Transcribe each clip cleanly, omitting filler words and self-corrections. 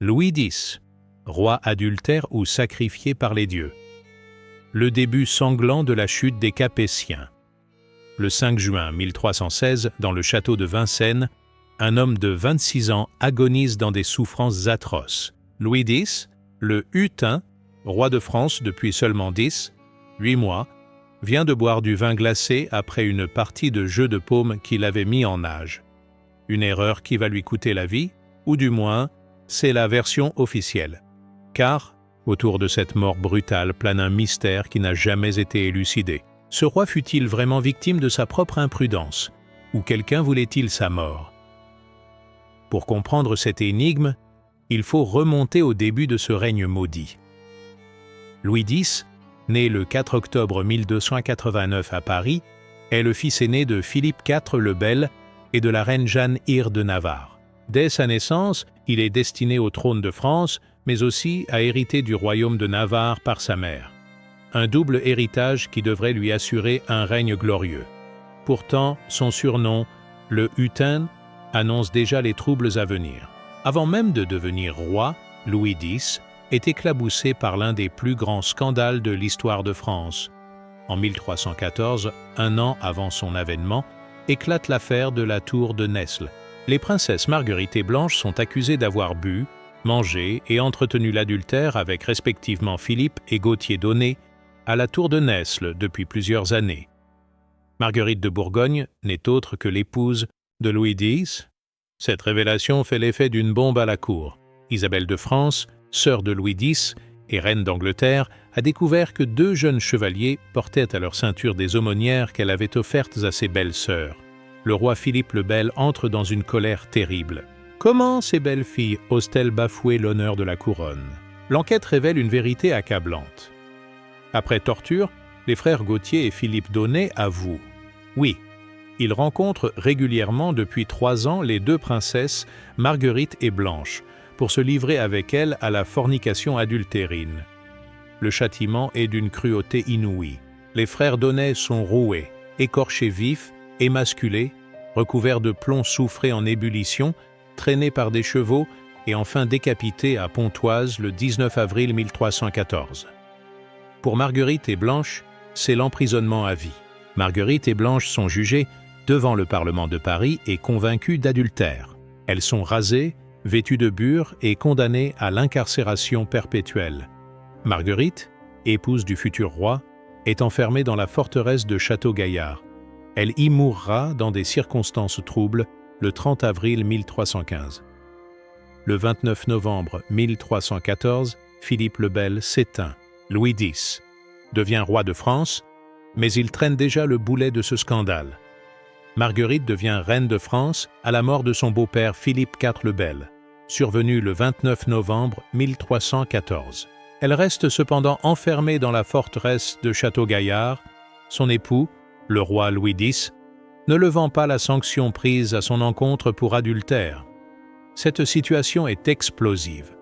Louis X, roi adultère ou sacrifié par les dieux. Le début sanglant de la chute des Capétiens. Le 5 juin 1316, dans le château de Vincennes, un homme de 26 ans agonise dans des souffrances atroces. Louis X, le Hutin, roi de France depuis seulement 8 mois, vient de boire du vin glacé après une partie de jeu de paume qu'il avait mis en nage. Une erreur qui va lui coûter la vie, ou du moins, c'est la version officielle. Car, autour de cette mort brutale plane un mystère qui n'a jamais été élucidé. Ce roi fut-il vraiment victime de sa propre imprudence, ou quelqu'un voulait-il sa mort? Pour comprendre cette énigme, il faut remonter au début de ce règne maudit. Louis X, né le 4 octobre 1289 à Paris, est le fils aîné de Philippe IV le Bel et de la reine Jeanne-Hire de Navarre. Dès sa naissance, il est destiné au trône de France, mais aussi à hériter du royaume de Navarre par sa mère. Un double héritage qui devrait lui assurer un règne glorieux. Pourtant, son surnom, le Hutin, annonce déjà les troubles à venir. Avant même de devenir roi, Louis X est éclaboussé par l'un des plus grands scandales de l'histoire de France. En 1314, un an avant son avènement, éclate l'affaire de la tour de Nesle. Les princesses Marguerite et Blanche sont accusées d'avoir bu, mangé et entretenu l'adultère avec respectivement Philippe et Gauthier d'Aunay à la tour de Nesle depuis plusieurs années. Marguerite de Bourgogne n'est autre que l'épouse de Louis X. Cette révélation fait l'effet d'une bombe à la cour. Isabelle de France, sœur de Louis X et reine d'Angleterre, a découvert que 2 jeunes chevaliers portaient à leur ceinture des aumônières qu'elle avait offertes à ses belles sœurs. Le roi Philippe le Bel entre dans une colère terrible. Comment ces belles filles osent-elles bafouer l'honneur de la couronne? L'enquête révèle une vérité accablante. Après torture, les frères Gauthier et Philippe d'Aunay avouent. Oui, ils rencontrent régulièrement depuis 3 ans les 2 princesses, Marguerite et Blanche, pour se livrer avec elles à la fornication adultérine. Le châtiment est d'une cruauté inouïe. Les frères d'Aunay sont roués, écorchés vifs, émasculés, recouverts de plomb soufré en ébullition, traînés par des chevaux et enfin décapités à Pontoise le 19 avril 1314. Pour Marguerite et Blanche, c'est l'emprisonnement à vie. Marguerite et Blanche sont jugées devant le Parlement de Paris et convaincues d'adultère. Elles sont rasées, vêtues de bure et condamnées à l'incarcération perpétuelle. Marguerite, épouse du futur roi, est enfermée dans la forteresse de Château-Gaillard. Elle y mourra dans des circonstances troubles le 30 avril 1315. Le 29 novembre 1314, Philippe le Bel s'éteint. Louis X devient roi de France, mais il traîne déjà le boulet de ce scandale. Marguerite devient reine de France à la mort de son beau-père Philippe IV le Bel, survenu le 29 novembre 1314. Elle reste cependant enfermée dans la forteresse de Château-Gaillard, son époux, le roi Louis X, ne levant pas la sanction prise à son encontre pour adultère. Cette situation est explosive.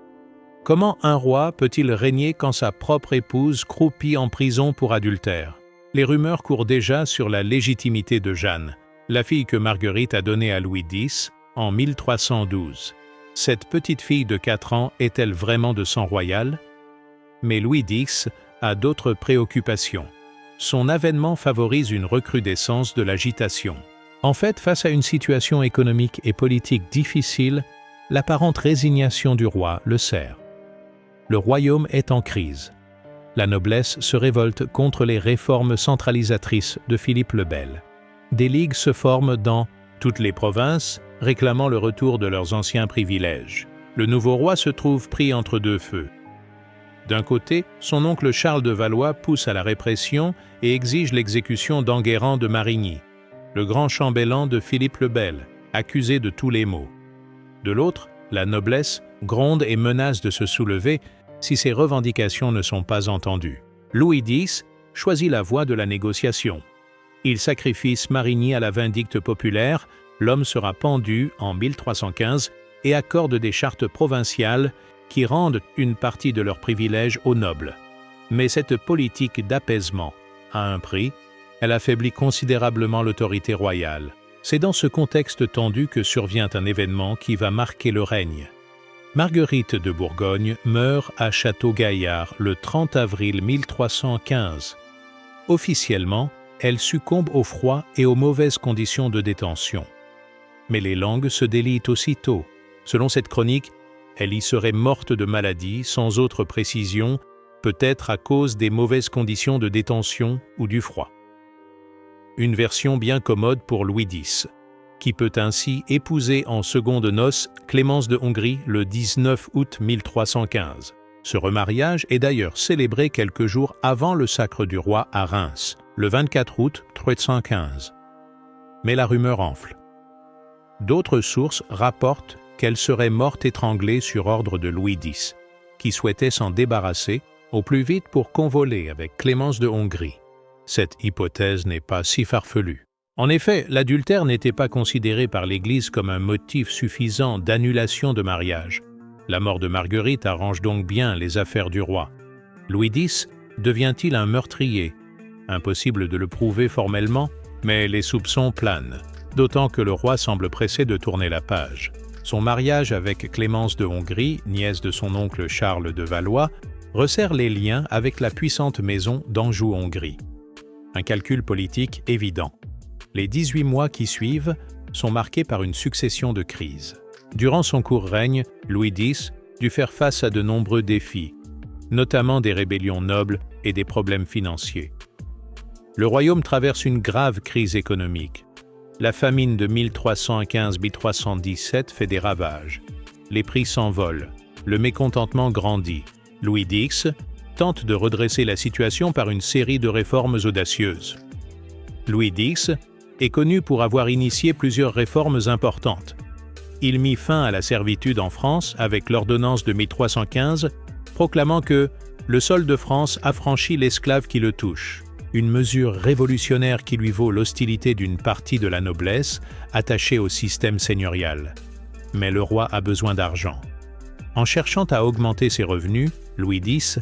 Comment un roi peut-il régner quand sa propre épouse croupit en prison pour adultère? Les rumeurs courent déjà sur la légitimité de Jeanne, la fille que Marguerite a donnée à Louis X en 1312. Cette petite fille de 4 ans est-elle vraiment de sang royal? Mais Louis X a d'autres préoccupations. Son avènement favorise une recrudescence de l'agitation. En fait, face à une situation économique et politique difficile, l'apparente résignation du roi le sert. Le royaume est en crise. La noblesse se révolte contre les réformes centralisatrices de Philippe le Bel. Des ligues se forment dans toutes les provinces, réclamant le retour de leurs anciens privilèges. Le nouveau roi se trouve pris entre 2 feux. D'un côté, son oncle Charles de Valois pousse à la répression et exige l'exécution d'Enguerrand de Marigny, le grand chambellan de Philippe le Bel, accusé de tous les maux. De l'autre, la noblesse gronde et menace de se soulever si ses revendications ne sont pas entendues. Louis X choisit la voie de la négociation. Il sacrifie Marigny à la vindicte populaire, l'homme sera pendu en 1315 et accorde des chartes provinciales qui rendent une partie de leurs privilèges aux nobles. Mais cette politique d'apaisement a un prix, elle affaiblit considérablement l'autorité royale. C'est dans ce contexte tendu que survient un événement qui va marquer le règne. Marguerite de Bourgogne meurt à Château-Gaillard le 30 avril 1315. Officiellement, elle succombe au froid et aux mauvaises conditions de détention. Mais les langues se délient aussitôt. Selon cette chronique, elle y serait morte de maladie, sans autre précision, peut-être à cause des mauvaises conditions de détention ou du froid. Une version bien commode pour Louis X, qui peut ainsi épouser en secondes noces Clémence de Hongrie le 19 août 1315. Ce remariage est d'ailleurs célébré quelques jours avant le sacre du roi à Reims, le 24 août 1315. Mais la rumeur enfle. D'autres sources rapportent qu'elle serait morte étranglée sur ordre de Louis X, qui souhaitait s'en débarrasser au plus vite pour convoler avec Clémence de Hongrie. Cette hypothèse n'est pas si farfelue. En effet, l'adultère n'était pas considéré par l'Église comme un motif suffisant d'annulation de mariage. La mort de Marguerite arrange donc bien les affaires du roi. Louis X devient-il un meurtrier? Impossible de le prouver formellement, mais les soupçons planent, d'autant que le roi semble pressé de tourner la page. Son mariage avec Clémence de Hongrie, nièce de son oncle Charles de Valois, resserre les liens avec la puissante maison d'Anjou-Hongrie. Un calcul politique évident. Les 18 mois qui suivent sont marqués par une succession de crises. Durant son court règne, Louis X dut faire face à de nombreux défis, notamment des rébellions nobles et des problèmes financiers. Le royaume traverse une grave crise économique. La famine de 1315-1317 fait des ravages. Les prix s'envolent, le mécontentement grandit. Louis X tente de redresser la situation par une série de réformes audacieuses. Louis X est connu pour avoir initié plusieurs réformes importantes. Il mit fin à la servitude en France avec l'ordonnance de 1315, proclamant que « le sol de France affranchit l'esclave qui le touche », une mesure révolutionnaire qui lui vaut l'hostilité d'une partie de la noblesse attachée au système seigneurial. Mais le roi a besoin d'argent. En cherchant à augmenter ses revenus, Louis X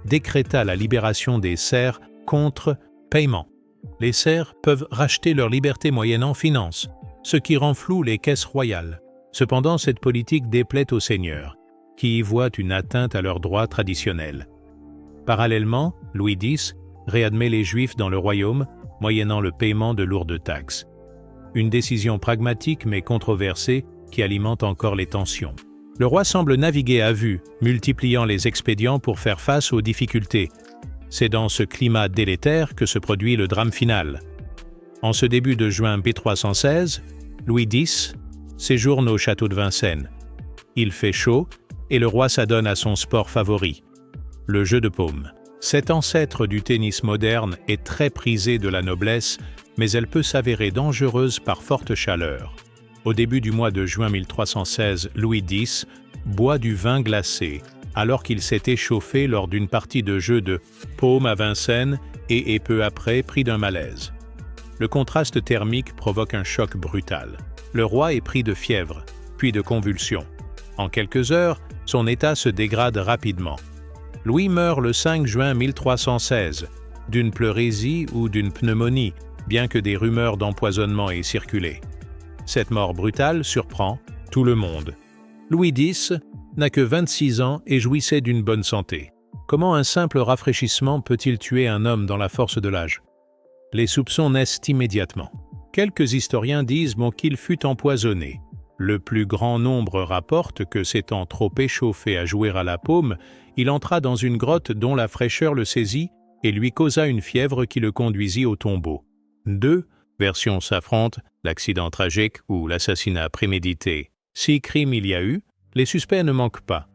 décréta la libération des serfs contre paiement. Les serfs peuvent racheter leur liberté moyennant finance, ce qui rend flou les caisses royales. Cependant, cette politique déplaît aux seigneurs, qui y voient une atteinte à leurs droits traditionnels. Parallèlement, Louis X réadmet les Juifs dans le royaume, moyennant le paiement de lourdes taxes. Une décision pragmatique mais controversée qui alimente encore les tensions. Le roi semble naviguer à vue, multipliant les expédients pour faire face aux difficultés. C'est dans ce climat délétère que se produit le drame final. En ce début de juin 1316, Louis X séjourne au château de Vincennes. Il fait chaud et le roi s'adonne à son sport favori, le jeu de paume. Cet ancêtre du tennis moderne est très prisé de la noblesse, mais elle peut s'avérer dangereuse par forte chaleur. Au début du mois de juin 1316, Louis X boit du vin glacé, alors qu'il s'est échauffé lors d'une partie de jeu de paume à Vincennes et est peu après pris d'un malaise. Le contraste thermique provoque un choc brutal. Le roi est pris de fièvre, puis de convulsions. En quelques heures, son état se dégrade rapidement. Louis meurt le 5 juin 1316, d'une pleurésie ou d'une pneumonie, bien que des rumeurs d'empoisonnement aient circulé. Cette mort brutale surprend tout le monde. Louis X n'a que 26 ans et jouissait d'une bonne santé. Comment un simple rafraîchissement peut-il tuer un homme dans la force de l'âge? Les soupçons naissent immédiatement. Quelques historiens disent qu'il fut empoisonné. Le plus grand nombre rapporte que s'étant trop échauffé à jouer à la paume, il entra dans une grotte dont la fraîcheur le saisit et lui causa une fièvre qui le conduisit au tombeau. Deux versions s'affrontent, l'accident tragique ou l'assassinat prémédité. Si crime il y a eu, les suspects ne manquent pas.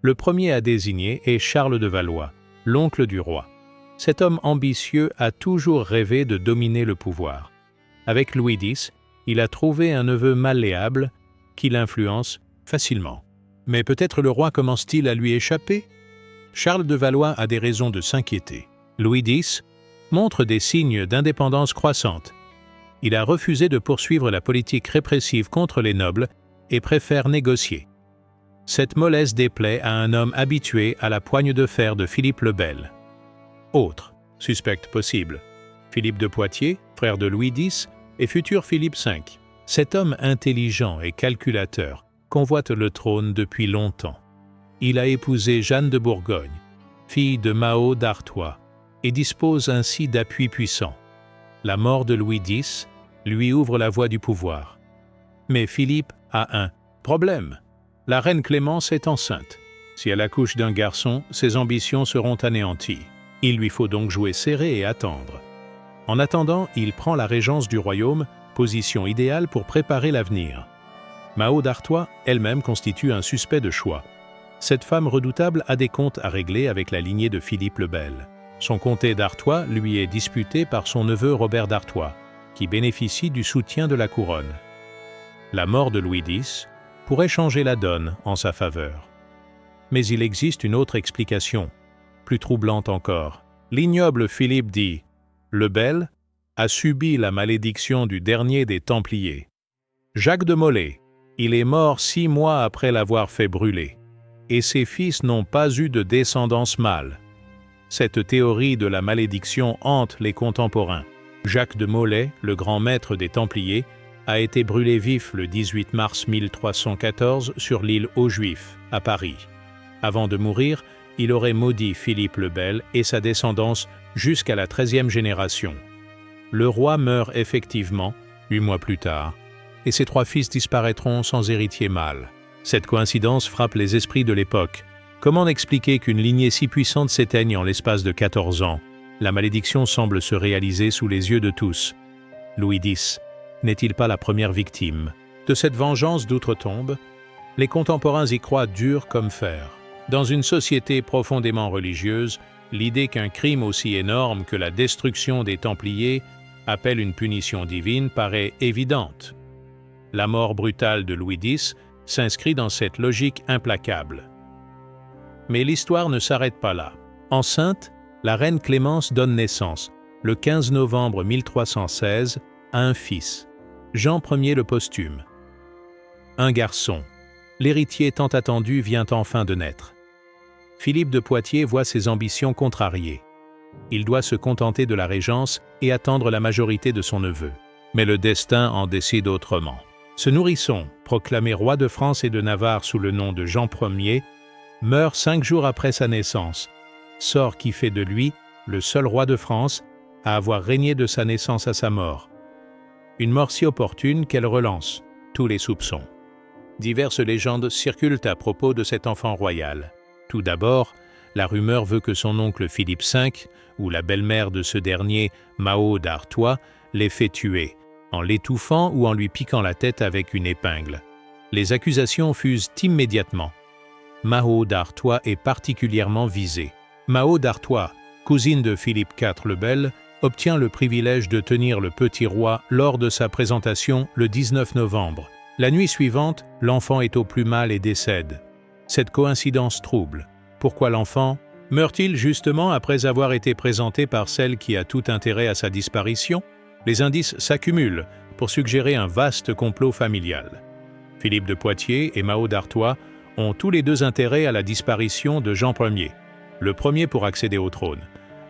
Le premier à désigner est Charles de Valois, l'oncle du roi. Cet homme ambitieux a toujours rêvé de dominer le pouvoir. Avec Louis X, il a trouvé un neveu malléable qui l'influence facilement. Mais peut-être le roi commence-t-il à lui échapper? Charles de Valois a des raisons de s'inquiéter. Louis X montre des signes d'indépendance croissante. Il a refusé de poursuivre la politique répressive contre les nobles et préfère négocier. Cette mollesse déplaît à un homme habitué à la poigne de fer de Philippe le Bel. Autres suspects possibles: Philippe de Poitiers, frère de Louis X, et futur Philippe V. Cet homme intelligent et calculateur convoite le trône depuis longtemps. Il a épousé Jeanne de Bourgogne, fille de Mao d'Artois, et dispose ainsi d'appuis puissants. La mort de Louis X lui ouvre la voie du pouvoir. Mais Philippe a un problème. La reine Clémence est enceinte. Si elle accouche d'un garçon, ses ambitions seront anéanties. Il lui faut donc jouer serré et attendre. En attendant, il prend la régence du royaume, position idéale pour préparer l'avenir. Mao d'Artois elle-même constitue un suspect de choix. Cette femme redoutable a des comptes à régler avec la lignée de Philippe le Bel. Son comté d'Artois lui est disputé par son neveu Robert d'Artois, qui bénéficie du soutien de la couronne. La mort de Louis X pourrait changer la donne en sa faveur. Mais il existe une autre explication, plus troublante encore. L'ignoble Philippe dit « Le Bel a subi la malédiction du dernier des Templiers. Jacques de Molay, il est mort 6 mois après l'avoir fait brûler, et ses fils n'ont pas eu de descendance mâle. Cette théorie de la malédiction hante les contemporains. Jacques de Molay, le grand maître des Templiers, a été brûlé vif le 18 mars 1314 sur l'île aux Juifs, à Paris. Avant de mourir, il aurait maudit Philippe le Bel et sa descendance jusqu'à la 13e génération. Le roi meurt effectivement, 8 mois plus tard, et ses 3 fils disparaîtront sans héritier mâle. Cette coïncidence frappe les esprits de l'époque. Comment expliquer qu'une lignée si puissante s'éteigne en l'espace de 14 ans? La malédiction semble se réaliser sous les yeux de tous. Louis X n'est-il pas la première victime de cette vengeance d'outre-tombe? Les contemporains y croient dur comme fer. Dans une société profondément religieuse, l'idée qu'un crime aussi énorme que la destruction des Templiers appelle une punition divine paraît évidente. La mort brutale de Louis X s'inscrit dans cette logique implacable. Mais l'histoire ne s'arrête pas là. Enceinte, la reine Clémence donne naissance, le 15 novembre 1316, à un fils, Jean Ier le Posthume. Un garçon. L'héritier tant attendu vient enfin de naître. Philippe de Poitiers voit ses ambitions contrariées. Il doit se contenter de la régence et attendre la majorité de son neveu. Mais le destin en décide autrement. Ce nourrisson, proclamé roi de France et de Navarre sous le nom de Jean Ier, meurt 5 jours après sa naissance, sort qui fait de lui le seul roi de France à avoir régné de sa naissance à sa mort. Une mort si opportune qu'elle relance tous les soupçons. Diverses légendes circulent à propos de cet enfant royal. Tout d'abord, la rumeur veut que son oncle Philippe V, ou la belle-mère de ce dernier, Mao d'Artois, l'ait fait tuer, en l'étouffant ou en lui piquant la tête avec une épingle. Les accusations fusent immédiatement. Mao d'Artois est particulièrement visée. Mao d'Artois, cousine de Philippe IV le Bel, obtient le privilège de tenir le petit roi lors de sa présentation le 19 novembre. La nuit suivante, l'enfant est au plus mal et décède. Cette coïncidence trouble. Pourquoi l'enfant meurt-il justement après avoir été présenté par celle qui a tout intérêt à sa disparition? Les indices s'accumulent pour suggérer un vaste complot familial. Philippe de Poitiers et Mao d'Artois ont tous les deux intérêt à la disparition de Jean Ier. Le premier pour accéder au trône,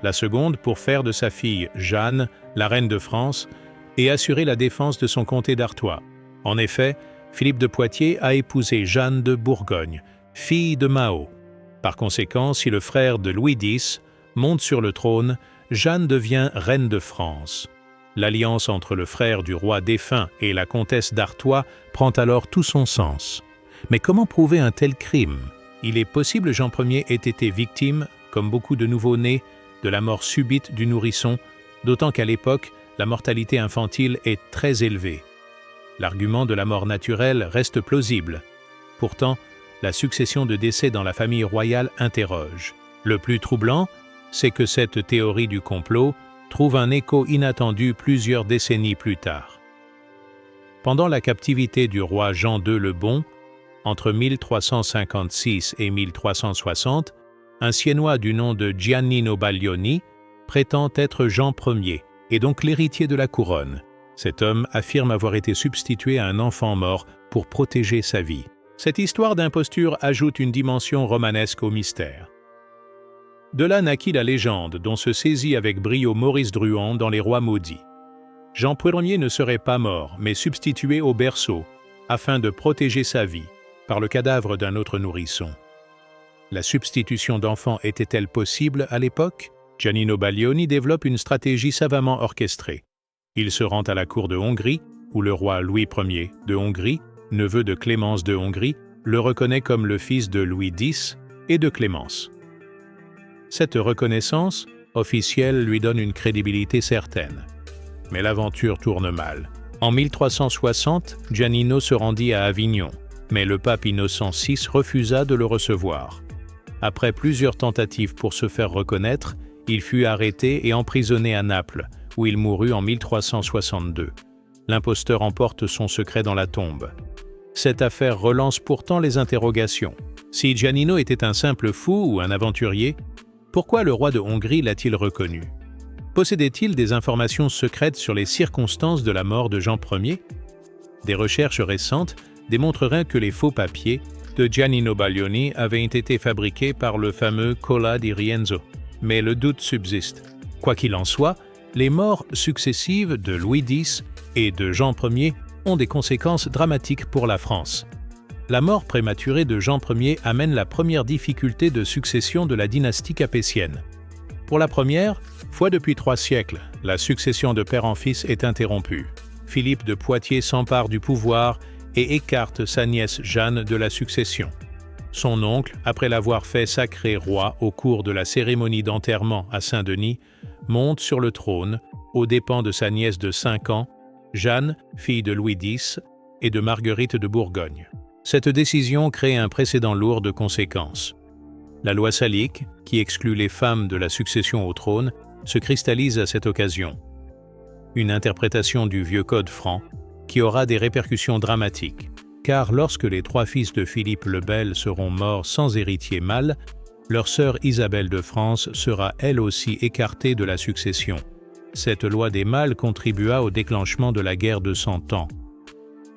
la seconde pour faire de sa fille Jeanne la reine de France et assurer la défense de son comté d'Artois. En effet, Philippe de Poitiers a épousé Jeanne de Bourgogne, fille de Mao. Par conséquent, si le frère de Louis X monte sur le trône, Jeanne devient reine de France. L'alliance entre le frère du roi défunt et la comtesse d'Artois prend alors tout son sens. Mais comment prouver un tel crime? Il est possible que Jean Ier ait été victime, comme beaucoup de nouveau-nés, de la mort subite du nourrisson, d'autant qu'à l'époque, la mortalité infantile est très élevée. L'argument de la mort naturelle reste plausible. Pourtant, la succession de décès dans la famille royale interroge. Le plus troublant, c'est que cette théorie du complot trouve un écho inattendu plusieurs décennies plus tard. Pendant la captivité du roi Jean II le Bon, entre 1356 et 1360, un Siennois du nom de Giannino Baglioni prétend être Jean Ier, et donc l'héritier de la couronne. Cet homme affirme avoir été substitué à un enfant mort pour protéger sa vie. Cette histoire d'imposture ajoute une dimension romanesque au mystère. De là naquit la légende dont se saisit avec brio Maurice Druon dans Les Rois maudits. Jean Ier ne serait pas mort, mais substitué au berceau, afin de protéger sa vie. par le cadavre d'un autre nourrisson. La substitution d'enfants était-elle possible à l'époque? Giannino Baglioni développe une stratégie savamment orchestrée. Il se rend à la cour de Hongrie, où le roi Louis Ier de Hongrie, neveu de Clémence de Hongrie, le reconnaît comme le fils de Louis X et de Clémence. Cette reconnaissance officielle lui donne une crédibilité certaine. Mais l'aventure tourne mal. En 1360, Giannino se rendit à Avignon, mais le pape Innocent VI refusa de le recevoir. Après plusieurs tentatives pour se faire reconnaître, il fut arrêté et emprisonné à Naples, où il mourut en 1362. L'imposteur emporte son secret dans la tombe. Cette affaire relance pourtant les interrogations. Si Giannino était un simple fou ou un aventurier, pourquoi le roi de Hongrie l'a-t-il reconnu? Possédait-il des informations secrètes sur les circonstances de la mort de Jean Ier? Des recherches récentes démontreraient que les faux papiers de Giannino Baglioni avaient été fabriqués par le fameux Cola di Rienzo. Mais le doute subsiste. Quoi qu'il en soit, les morts successives de Louis X et de Jean Ier ont des conséquences dramatiques pour la France. La mort prématurée de Jean Ier amène la première difficulté de succession de la dynastie capétienne. Pour la première fois depuis 3 siècles, la succession de père en fils est interrompue. Philippe de Poitiers s'empare du pouvoir et écarte sa nièce Jeanne de la succession. Son oncle, après l'avoir fait sacrer roi au cours de la cérémonie d'enterrement à Saint-Denis, monte sur le trône aux dépens de sa nièce de 5 ans, Jeanne, fille de Louis X, et de Marguerite de Bourgogne. Cette décision crée un précédent lourd de conséquences. La loi salique, qui exclut les femmes de la succession au trône, se cristallise à cette occasion. Une interprétation du vieux code franc qui aura des répercussions dramatiques, car lorsque les 3 fils de Philippe le Bel seront morts sans héritier mâle, leur sœur Isabelle de France sera elle aussi écartée de la succession. Cette loi des mâles contribua au déclenchement de la guerre de 100 ans.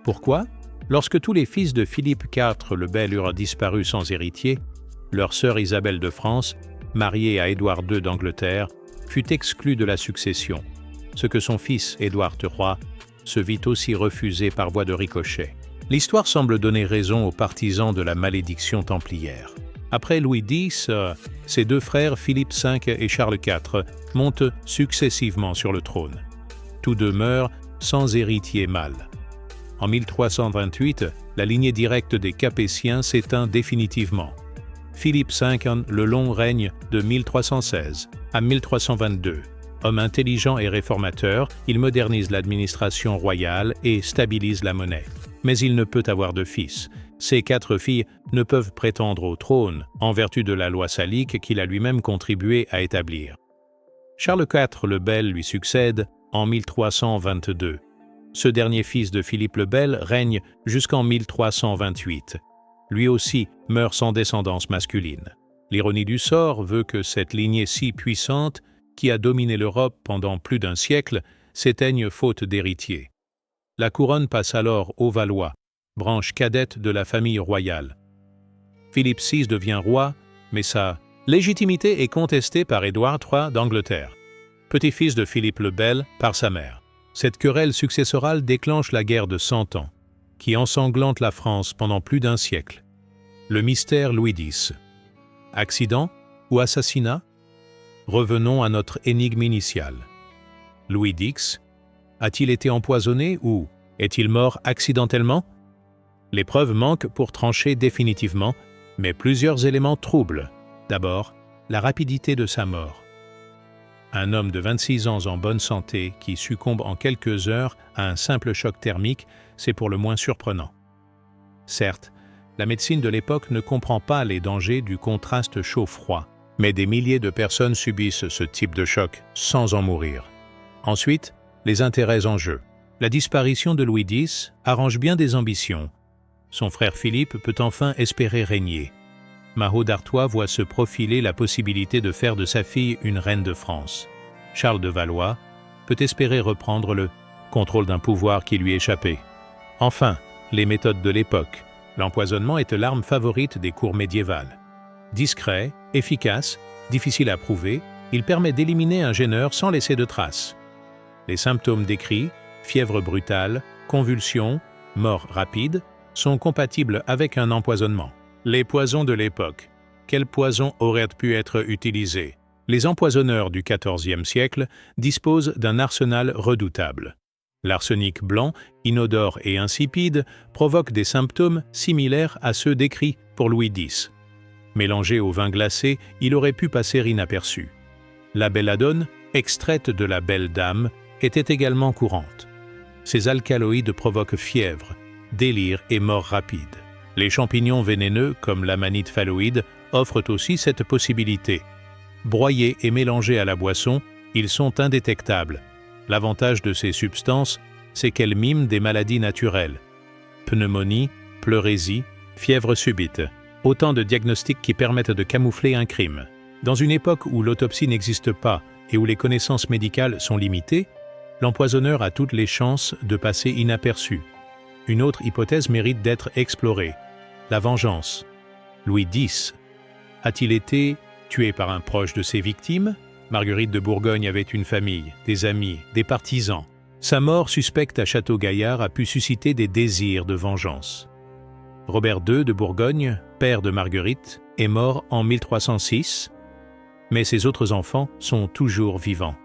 Pourquoi? Lorsque tous les fils de Philippe IV le Bel eurent disparu sans héritier, leur sœur Isabelle de France, mariée à Édouard II d'Angleterre, fut exclue de la succession, ce que son fils Édouard III se vit aussi refuser par voie de ricochet. L'histoire semble donner raison aux partisans de la malédiction templière. Après Louis X, ses 2 frères Philippe V et Charles IV montent successivement sur le trône. Tous 2 meurent sans héritier mâle. En 1328, la lignée directe des Capétiens s'éteint définitivement. Philippe V, le long règne de 1316 à 1322. Homme intelligent et réformateur, il modernise l'administration royale et stabilise la monnaie. Mais il ne peut avoir de fils. Ses 4 filles ne peuvent prétendre au trône, en vertu de la loi salique qu'il a lui-même contribué à établir. Charles IV le Bel lui succède en 1322. Ce dernier fils de Philippe le Bel règne jusqu'en 1328. Lui aussi meurt sans descendance masculine. L'ironie du sort veut que cette lignée si puissante, qui a dominé l'Europe pendant plus d'1 siècle, s'éteigne faute d'héritier. La couronne passe alors aux Valois, branche cadette de la famille royale. Philippe VI devient roi, mais sa légitimité est contestée par Édouard III d'Angleterre, petit-fils de Philippe le Bel par sa mère. Cette querelle successorale déclenche la guerre de 100 ans, qui ensanglante la France pendant plus d'1 siècle. Le mystère Louis X. Accident ou assassinat? Revenons à notre énigme initiale. Louis X a-t-il été empoisonné ou est-il mort accidentellement? Les preuves manquent pour trancher définitivement, mais plusieurs éléments troublent. D'abord, la rapidité de sa mort. Un homme de 26 ans en bonne santé qui succombe en quelques heures à un simple choc thermique, c'est pour le moins surprenant. Certes, la médecine de l'époque ne comprend pas les dangers du contraste chaud-froid, mais des milliers de personnes subissent ce type de choc sans en mourir. Ensuite, les intérêts en jeu. La disparition de Louis X arrange bien des ambitions. Son frère Philippe peut enfin espérer régner. Mahaut d'Artois voit se profiler la possibilité de faire de sa fille une reine de France. Charles de Valois peut espérer reprendre le contrôle d'un pouvoir qui lui échappait. Enfin, les méthodes de l'époque. L'empoisonnement est l'arme favorite des cours médiévales. Discret, efficace, difficile à prouver, il permet d'éliminer un gêneur sans laisser de traces. Les symptômes décrits, fièvre brutale, convulsions, mort rapide, sont compatibles avec un empoisonnement. Les poisons de l'époque. Quels poisons auraient pu être utilisés? Les empoisonneurs du XIVe siècle disposent d'un arsenal redoutable. L'arsenic blanc, inodore et insipide, provoque des symptômes similaires à ceux décrits pour Louis X. Mélangé au vin glacé, il aurait pu passer inaperçu. La belladone, extraite de la belle dame, était également courante. Ces alcaloïdes provoquent fièvre, délire et mort rapide. Les champignons vénéneux, comme l'amanite phalloïde, offrent aussi cette possibilité. Broyés et mélangés à la boisson, ils sont indétectables. L'avantage de ces substances, c'est qu'elles miment des maladies naturelles. Pneumonie, pleurésie, fièvre subite. Autant de diagnostics qui permettent de camoufler un crime. Dans une époque où l'autopsie n'existe pas et où les connaissances médicales sont limitées, l'empoisonneur a toutes les chances de passer inaperçu. Une autre hypothèse mérite d'être explorée. La vengeance. Louis X a-t-il été tué par un proche de ses victimes? Marguerite de Bourgogne avait une famille, des amis, des partisans. Sa mort suspecte à Château-Gaillard a pu susciter des désirs de vengeance. Robert II de Bourgogne, père de Marguerite, est mort en 1306, mais ses autres enfants sont toujours vivants.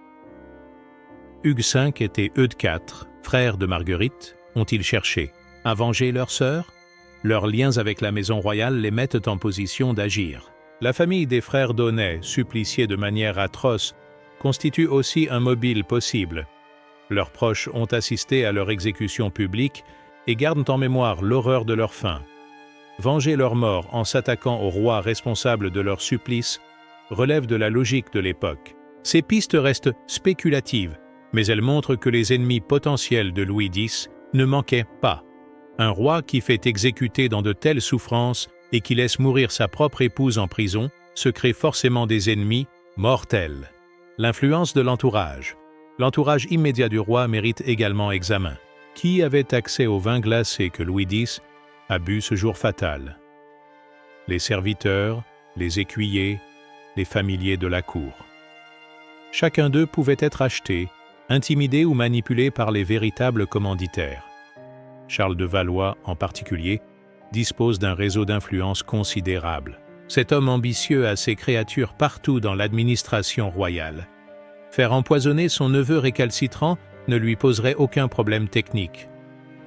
Hugues V et Eudes IV, frères de Marguerite, ont-ils cherché à venger leur sœur? Leurs liens avec la maison royale les mettent en position d'agir. La famille des frères d'Aunay, suppliciés de manière atroce, constitue aussi un mobile possible. Leurs proches ont assisté à leur exécution publique et gardent en mémoire l'horreur de leur fin. Venger leur mort en s'attaquant au roi responsable de leur supplice relève de la logique de l'époque. Ces pistes restent spéculatives, mais elles montrent que les ennemis potentiels de Louis X ne manquaient pas. Un roi qui fait exécuter dans de telles souffrances et qui laisse mourir sa propre épouse en prison se crée forcément des ennemis mortels. L'influence de l'entourage. L'entourage immédiat du roi mérite également examen. Qui avait accès au vin glacé que Louis X a bu ce jour fatal? Les serviteurs, les écuyers, les familiers de la cour. Chacun d'eux pouvait être acheté, intimidé ou manipulé par les véritables commanditaires. Charles de Valois, en particulier, dispose d'un réseau d'influence considérable. Cet homme ambitieux a ses créatures partout dans l'administration royale. Faire empoisonner son neveu récalcitrant ne lui poserait aucun problème technique.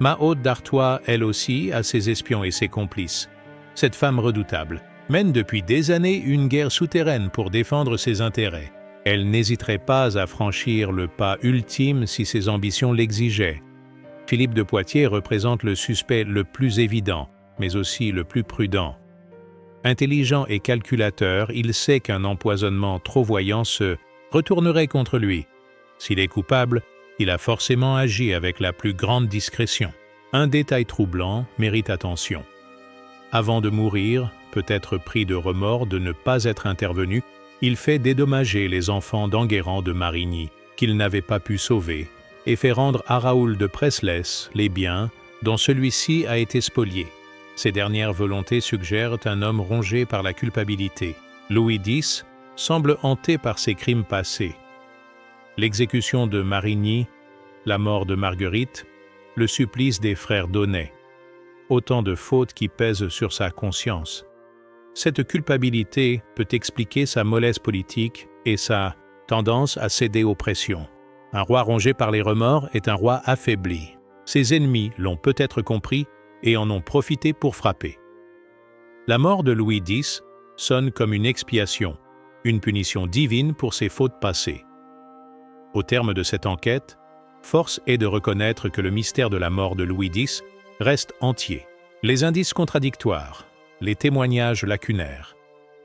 Mahaute d'Artois, elle aussi, a ses espions et ses complices. Cette femme redoutable mène depuis des années une guerre souterraine pour défendre ses intérêts. Elle n'hésiterait pas à franchir le pas ultime si ses ambitions l'exigeaient. Philippe de Poitiers représente le suspect le plus évident, mais aussi le plus prudent. Intelligent et calculateur, il sait qu'un empoisonnement trop voyant se retournerait contre lui. S'il est coupable, il a forcément agi avec la plus grande discrétion. Un détail troublant mérite attention. Avant de mourir, peut-être pris de remords de ne pas être intervenu, il fait dédommager les enfants d'Enguerrand de Marigny, qu'il n'avait pas pu sauver, et fait rendre à Raoul de Presles les biens dont celui-ci a été spolié. Ces dernières volontés suggèrent un homme rongé par la culpabilité. Louis X semble hanté par ses crimes passés. L'exécution de Marigny, la mort de Marguerite, le supplice des frères d'Aunay. Autant de fautes qui pèsent sur sa conscience. Cette culpabilité peut expliquer sa mollesse politique et sa tendance à céder aux pressions. Un roi rongé par les remords est un roi affaibli. Ses ennemis l'ont peut-être compris et en ont profité pour frapper. La mort de Louis X sonne comme une expiation, une punition divine pour ses fautes passées. Au terme de cette enquête, force est de reconnaître que le mystère de la mort de Louis X reste entier. Les indices contradictoires, les témoignages lacunaires,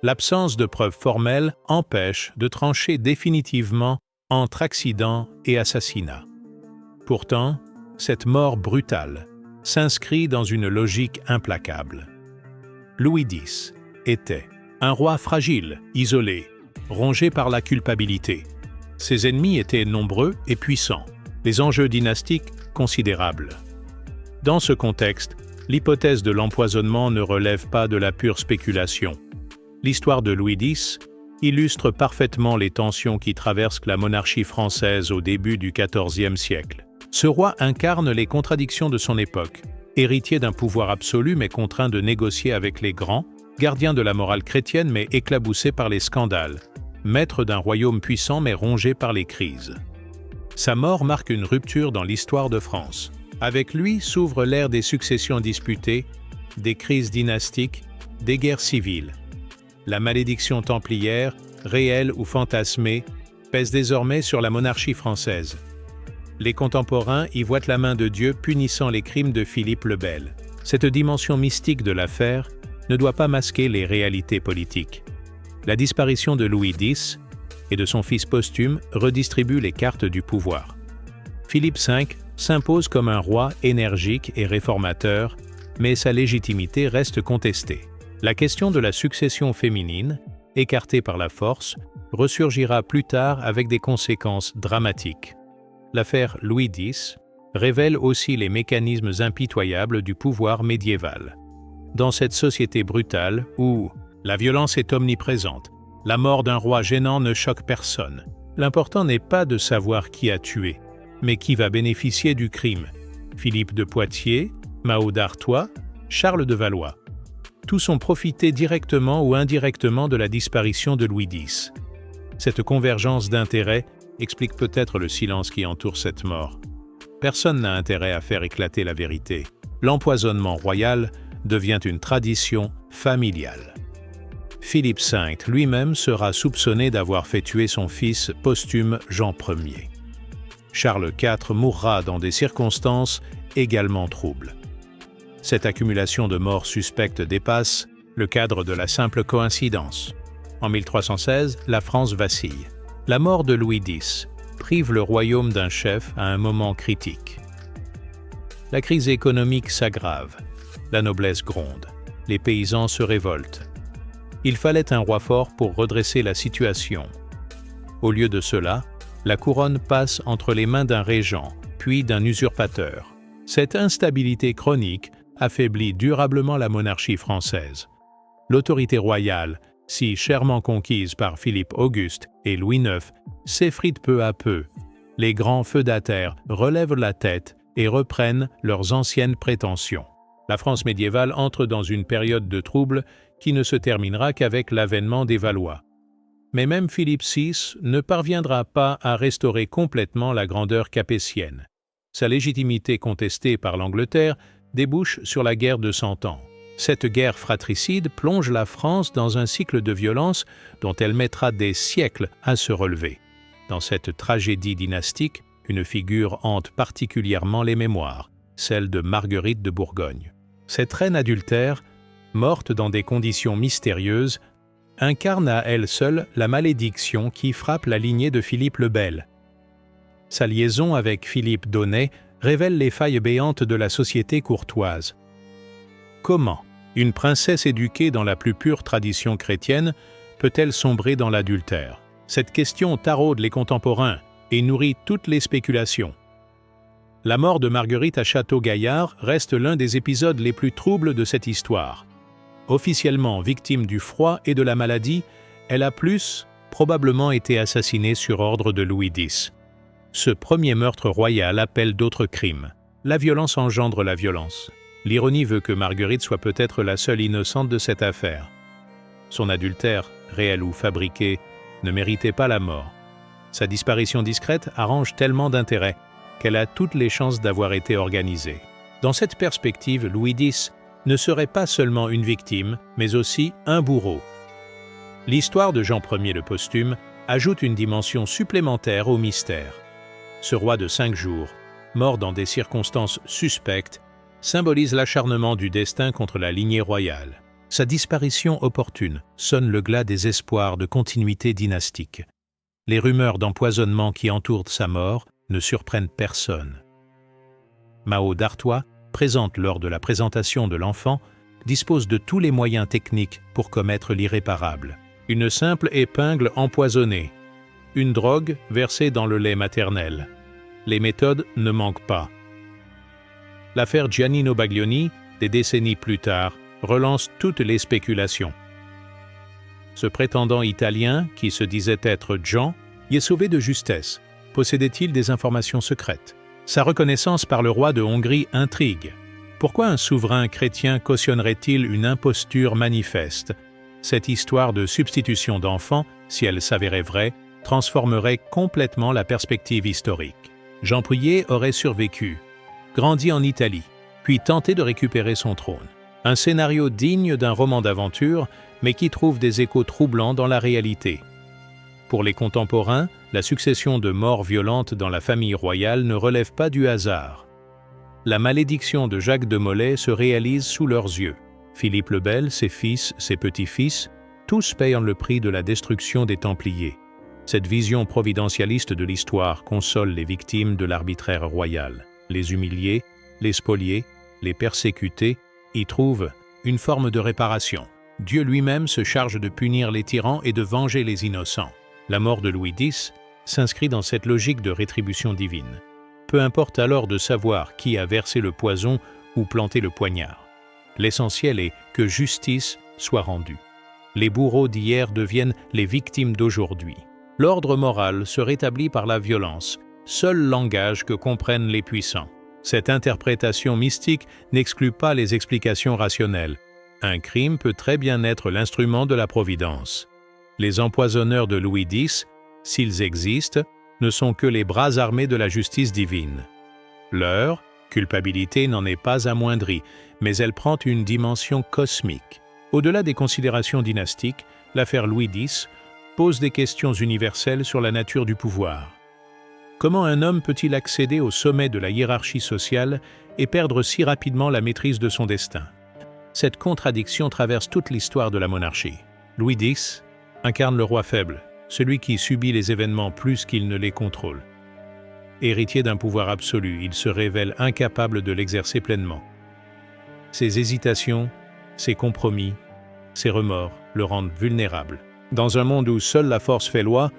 l'absence de preuves formelles empêchent de trancher définitivement entre accident et assassinat. Pourtant, cette mort brutale s'inscrit dans une logique implacable. Louis X était un roi fragile, isolé, rongé par la culpabilité. Ses ennemis étaient nombreux et puissants, les enjeux dynastiques considérables. Dans ce contexte, l'hypothèse de l'empoisonnement ne relève pas de la pure spéculation. L'histoire de Louis X illustre parfaitement les tensions qui traversent la monarchie française au début du XIVe siècle. Ce roi incarne les contradictions de son époque. héritier d'un pouvoir absolu mais contraint de négocier avec les grands, gardien de la morale chrétienne mais éclaboussé par les scandales, maître d'un royaume puissant mais rongé par les crises. Sa mort marque une rupture dans l'histoire de France. Avec lui s'ouvre l'ère des successions disputées, des crises dynastiques, des guerres civiles. La malédiction templière, réelle ou fantasmée, pèse désormais sur la monarchie française. Les contemporains y voient la main de Dieu punissant les crimes de Philippe le Bel. Cette dimension mystique de l'affaire ne doit pas masquer les réalités politiques. La disparition de Louis X et de son fils posthume redistribue les cartes du pouvoir. Philippe V s'impose comme un roi énergique et réformateur, mais sa légitimité reste contestée. La question de la succession féminine, écartée par la force, ressurgira plus tard avec des conséquences dramatiques. L'affaire Louis X révèle aussi les mécanismes impitoyables du pouvoir médiéval. Dans cette société brutale où la violence est omniprésente, la mort d'un roi gênant ne choque personne. L'important n'est pas de savoir qui a tué, mais qui va bénéficier du crime. Philippe de Poitiers, Mao d'Artois, Charles de Valois. Tous ont profité directement ou indirectement de la disparition de Louis X. Cette convergence d'intérêts explique peut-être le silence qui entoure cette mort. Personne n'a intérêt à faire éclater la vérité. L'empoisonnement royal devient une tradition familiale. Philippe V lui-même sera soupçonné d'avoir fait tuer son fils posthume Jean Ier. Charles IV mourra dans des circonstances également troubles. Cette accumulation de morts suspectes dépasse le cadre de la simple coïncidence. En 1316, la France vacille. La mort de Louis X prive le royaume d'un chef à un moment critique. La crise économique s'aggrave, la noblesse gronde, les paysans se révoltent. Il fallait un roi fort pour redresser la situation. Au lieu de cela, la couronne passe entre les mains d'un régent, puis d'un usurpateur. Cette instabilité chronique affaiblit durablement la monarchie française. L'autorité royale, si chèrement conquise par Philippe Auguste et Louis IX, s'effrite peu à peu. Les grands feudataires relèvent la tête et reprennent leurs anciennes prétentions. La France médiévale entre dans une période de trouble qui ne se terminera qu'avec l'avènement des Valois. Mais même Philippe VI ne parviendra pas à restaurer complètement la grandeur capétienne. Sa légitimité contestée par l'Angleterre débouche sur la guerre de Cent Ans. Cette guerre fratricide plonge la France dans un cycle de violence dont elle mettra des siècles à se relever. Dans cette tragédie dynastique, une figure hante particulièrement les mémoires, celle de Marguerite de Bourgogne. Cette reine adultère, morte dans des conditions mystérieuses, incarne à elle seule la malédiction qui frappe la lignée de Philippe le Bel. Sa liaison avec Philippe d'Aunay révèle les failles béantes de la société courtoise. Comment une princesse éduquée dans la plus pure tradition chrétienne peut-elle sombrer dans l'adultère? Cette question taraude les contemporains et nourrit toutes les spéculations. La mort de Marguerite à Château-Gaillard reste l'un des épisodes les plus troubles de cette histoire. Officiellement victime du froid et de la maladie, elle a probablement été assassinée sur ordre de Louis X. Ce premier meurtre royal appelle d'autres crimes. La violence engendre la violence. L'ironie veut que Marguerite soit peut-être la seule innocente de cette affaire. Son adultère, réel ou fabriqué, ne méritait pas la mort. Sa disparition discrète arrange tellement d'intérêts qu'elle a toutes les chances d'avoir été organisée. Dans cette perspective, Louis X ne serait pas seulement une victime, mais aussi un bourreau. L'histoire de Jean Ier le posthume ajoute une dimension supplémentaire au mystère. Ce roi de 5 jours, mort dans des circonstances suspectes, symbolise l'acharnement du destin contre la lignée royale. Sa disparition opportune sonne le glas des espoirs de continuité dynastique. Les rumeurs d'empoisonnement qui entourent sa mort ne surprennent personne. Mao d'Artois, présente lors de la présentation de l'enfant, dispose de tous les moyens techniques pour commettre l'irréparable. Une simple épingle empoisonnée, une drogue versée dans le lait maternel. Les méthodes ne manquent pas. L'affaire Giannino Baglioni, des décennies plus tard, relance toutes les spéculations. Ce prétendant italien, qui se disait être Jean, y est sauvé de justesse. Possédait-il des informations secrètes? Sa reconnaissance par le roi de Hongrie intrigue. Pourquoi un souverain chrétien cautionnerait-il une imposture manifeste? Cette histoire de substitution d'enfants, si elle s'avérait vraie, transformerait complètement la perspective historique. Jean Prier aurait survécu, grandi en Italie, puis tenté de récupérer son trône. Un scénario digne d'un roman d'aventure, mais qui trouve des échos troublants dans la réalité. Pour les contemporains, la succession de morts violentes dans la famille royale ne relève pas du hasard. La malédiction de Jacques de Molay se réalise sous leurs yeux. Philippe le Bel, ses fils, ses petits-fils, tous payent le prix de la destruction des Templiers. Cette vision providentialiste de l'histoire console les victimes de l'arbitraire royal. Les humiliés, les spoliés, les persécutés y trouvent une forme de réparation. Dieu lui-même se charge de punir les tyrans et de venger les innocents. La mort de Louis X s'inscrit dans cette logique de rétribution divine. Peu importe alors de savoir qui a versé le poison ou planté le poignard. L'essentiel est que justice soit rendue. Les bourreaux d'hier deviennent les victimes d'aujourd'hui. L'ordre moral se rétablit par la violence, seul langage que comprennent les puissants. Cette interprétation mystique n'exclut pas les explications rationnelles. Un crime peut très bien être l'instrument de la providence. Les empoisonneurs de Louis X, s'ils existent, ne sont que les bras armés de la justice divine. Leur culpabilité n'en est pas amoindrie, mais elle prend une dimension cosmique. Au-delà des considérations dynastiques, l'affaire Louis X pose des questions universelles sur la nature du pouvoir. Comment un homme peut-il accéder au sommet de la hiérarchie sociale et perdre si rapidement la maîtrise de son destin? Cette contradiction traverse toute l'histoire de la monarchie. Louis X incarne le roi faible, celui qui subit les événements plus qu'il ne les contrôle. Héritier d'un pouvoir absolu, il se révèle incapable de l'exercer pleinement. Ses hésitations, ses compromis, ses remords le rendent vulnérable. Dans un monde où seule la force fait loi,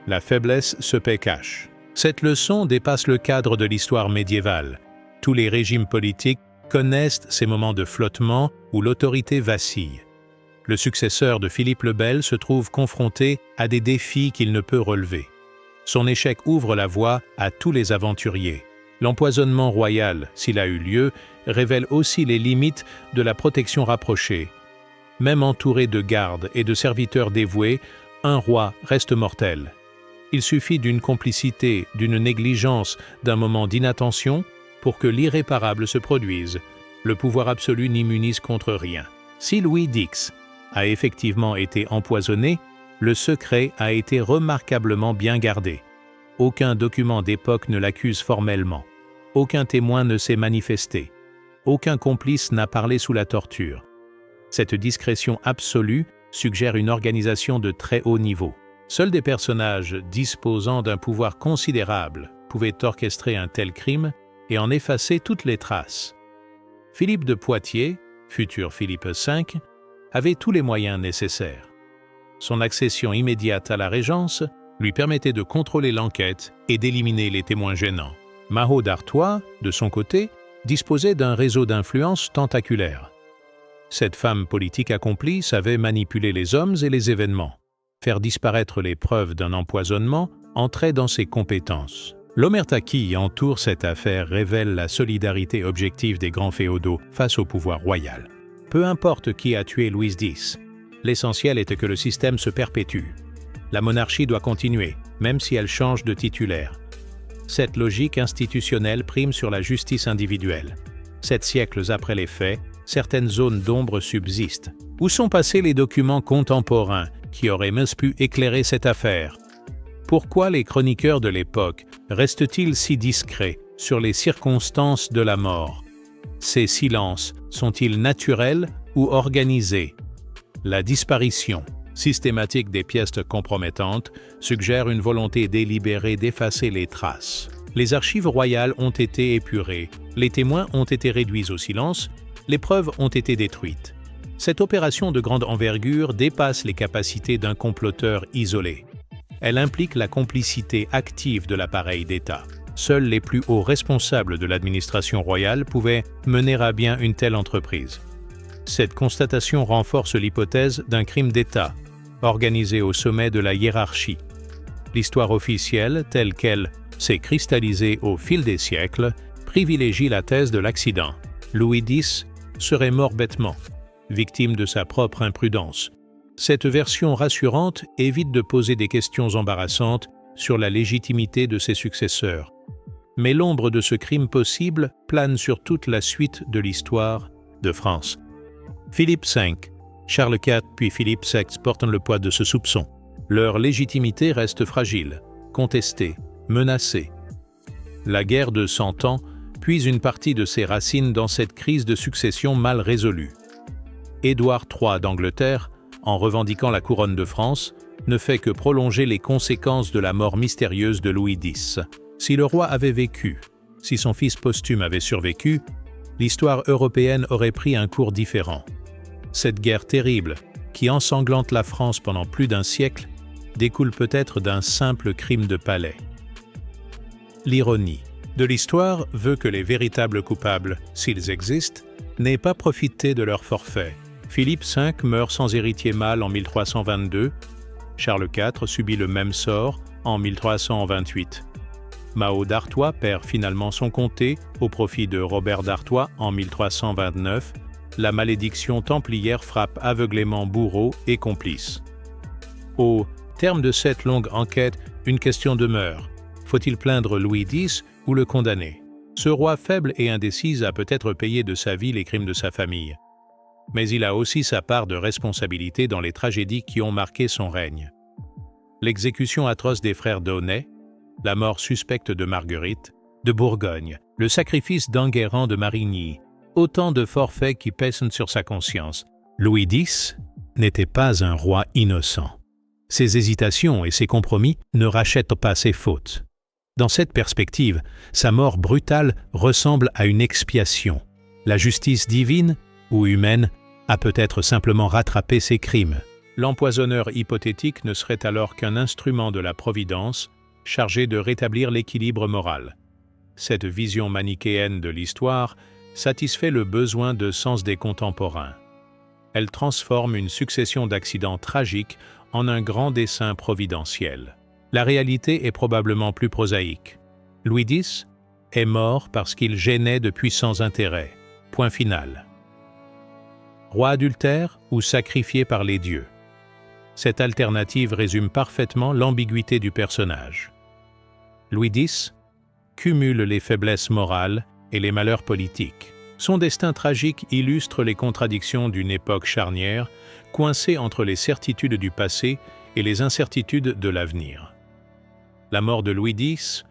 la faiblesse se paie cash. Cette leçon dépasse le cadre de l'histoire médiévale. Tous les régimes politiques connaissent ces moments de flottement où l'autorité vacille. Le successeur de Philippe le Bel se trouve confronté à des défis qu'il ne peut relever. Son échec ouvre la voie à tous les aventuriers. L'empoisonnement royal, s'il a eu lieu, révèle aussi les limites de la protection rapprochée. Même entouré de gardes et de serviteurs dévoués, un roi reste mortel. Il suffit d'une complicité, d'une négligence, d'un moment d'inattention pour que l'irréparable se produise. Le pouvoir absolu n'immunise contre rien. Si Louis X a effectivement été empoisonné, le secret a été remarquablement bien gardé. Aucun document d'époque ne l'accuse formellement. Aucun témoin ne s'est manifesté. Aucun complice n'a parlé sous la torture. Cette discrétion absolue suggère une organisation de très haut niveau. Seuls des personnages disposant d'un pouvoir considérable pouvaient orchestrer un tel crime et en effacer toutes les traces. Philippe de Poitiers, futur Philippe V, avait tous les moyens nécessaires. Son accession immédiate à la régence lui permettait de contrôler l'enquête et d'éliminer les témoins gênants. Mahaut d'Artois, de son côté, disposait d'un réseau d'influence tentaculaire. Cette femme politique accomplie savait manipuler les hommes et les événements. Faire disparaître les preuves d'un empoisonnement entrait dans ses compétences. L'omerta qui entoure cette affaire révèle la solidarité objective des grands féodaux face au pouvoir royal. Peu importe qui a tué Louis X, l'essentiel était que le système se perpétue. La monarchie doit continuer, même si elle change de titulaire. Cette logique institutionnelle prime sur la justice individuelle. 7 siècles après les faits, certaines zones d'ombre subsistent. Où sont passés les documents contemporains qui auraient même pu éclairer cette affaire? Pourquoi les chroniqueurs de l'époque restent-ils si discrets sur les circonstances de la mort? Ces silences sont-ils naturels ou organisés? La disparition systématique des pièces compromettantes suggère une volonté délibérée d'effacer les traces. Les archives royales ont été épurées, les témoins ont été réduits au silence, les preuves ont été détruites. Cette opération de grande envergure dépasse les capacités d'un comploteur isolé. Elle implique la complicité active de l'appareil d'État. Seuls les plus hauts responsables de l'administration royale pouvaient mener à bien une telle entreprise. Cette constatation renforce l'hypothèse d'un crime d'État, organisé au sommet de la hiérarchie. L'histoire officielle, telle qu'elle s'est cristallisée au fil des siècles, privilégie la thèse de l'accident. Louis X serait mort bêtement, victime de sa propre imprudence. Cette version rassurante évite de poser des questions embarrassantes sur la légitimité de ses successeurs. Mais l'ombre de ce crime possible plane sur toute la suite de l'histoire de France. Philippe V, Charles IV puis Philippe VI portent le poids de ce soupçon. Leur légitimité reste fragile, contestée, menacée. La guerre de 100 ans puise une partie de ses racines dans cette crise de succession mal résolue. Édouard III d'Angleterre, en revendiquant la couronne de France, ne fait que prolonger les conséquences de la mort mystérieuse de Louis X. Si le roi avait vécu, si son fils posthume avait survécu, l'histoire européenne aurait pris un cours différent. Cette guerre terrible, qui ensanglante la France pendant plus d'un siècle, découle peut-être d'un simple crime de palais. L'ironie de l'histoire veut que les véritables coupables, s'ils existent, n'aient pas profité de leur forfait. Philippe V meurt sans héritier mâle en 1322, Charles IV subit le même sort en 1328. Mao d'Artois perd finalement son comté au profit de Robert d'Artois en 1329. La malédiction templière frappe aveuglément bourreaux et complices. Au terme de cette longue enquête, une question demeure. Faut-il plaindre Louis X ou le condamner? Ce roi faible et indécis a peut-être payé de sa vie les crimes de sa famille. Mais il a aussi sa part de responsabilité dans les tragédies qui ont marqué son règne. L'exécution atroce des frères d'Aunay, la mort suspecte de Marguerite, de Bourgogne, le sacrifice d'Enguerrand de Marigny, autant de forfaits qui pèsent sur sa conscience. Louis X n'était pas un roi innocent. Ses hésitations et ses compromis ne rachètent pas ses fautes. Dans cette perspective, sa mort brutale ressemble à une expiation. La justice divine, ou humaine, a peut-être simplement rattrapé ses crimes. L'empoisonneur hypothétique ne serait alors qu'un instrument de la Providence chargé de rétablir l'équilibre moral. Cette vision manichéenne de l'histoire satisfait le besoin de sens des contemporains. Elle transforme une succession d'accidents tragiques en un grand dessein providentiel. La réalité est probablement plus prosaïque. Louis X est mort parce qu'il gênait de puissants intérêts. Point final. Roi adultère ou sacrifié par les dieux? Cette alternative résume parfaitement l'ambiguïté du personnage. Louis X cumule les faiblesses morales et les malheurs politiques. Son destin tragique illustre les contradictions d'une époque charnière, coincée entre les certitudes du passé et les incertitudes de l'avenir. La mort de Louis X,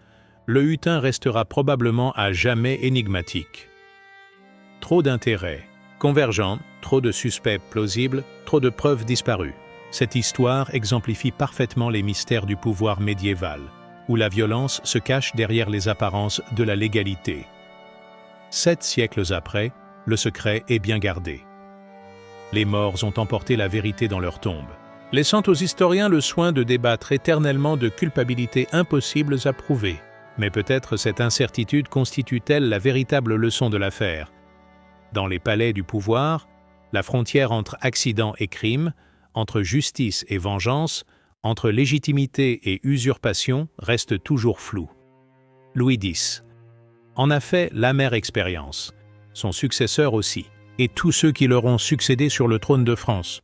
le hutin restera probablement à jamais énigmatique. Trop d'intérêts convergents, trop de suspects plausibles, trop de preuves disparues. Cette histoire exemplifie parfaitement les mystères du pouvoir médiéval, où la violence se cache derrière les apparences de la légalité. 7 siècles après, le secret est bien gardé. Les morts ont emporté la vérité dans leur tombe, laissant aux historiens le soin de débattre éternellement de culpabilités impossibles à prouver. Mais peut-être cette incertitude constitue-t-elle la véritable leçon de l'affaire. Dans les palais du pouvoir, la frontière entre accident et crime, entre justice et vengeance, entre légitimité et usurpation reste toujours floue. Louis X en a fait l'amère expérience, son successeur aussi, et tous ceux qui leur ont succédé sur le trône de France.